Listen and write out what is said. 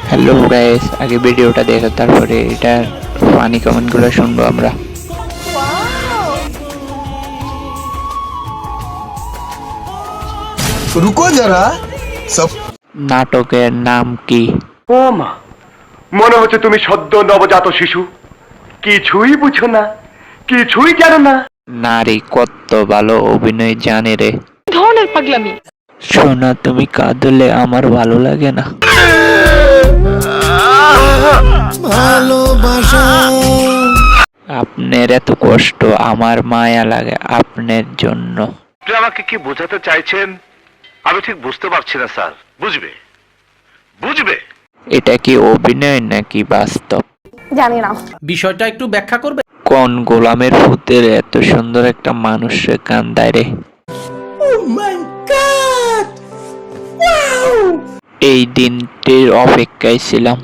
Hello guys, আগে ভিডিওটা দেখো তারপরে এটা ফানি কমেন্টগুলো শুনবো আমরা। रुको जरा सब নাটকের নাম কি? ও মা, মনে হচ্ছে তুমি সদ্য নবজাত শিশু, কিছুই বুঝো না, কিছুই জানো না। নারী কত ভালো অভিনয় জানে রে। ধরনের পাগলামি। সোনা, তুমি কাঁদলে আমার ভালো লাগে না। ভালোবাসা আপনার এত কষ্ট আমার মায়া লাগে আপনার জন্য। আপনি আমাকে কি বোঝাতে চাইছেন আমি ঠিক বুঝতে পারছি না স্যার। বুঝবে বুঝবে এটা কি অভিনয় নাকি বাস্তব? জানি না। বিষয়টা একটু ব্যাখ্যা করবে? কোন গোলামের ভূতের এত সুন্দর একটা মানুষে কান্দায় রে? এই দিনটির অপেক্ষায় ছিলাম।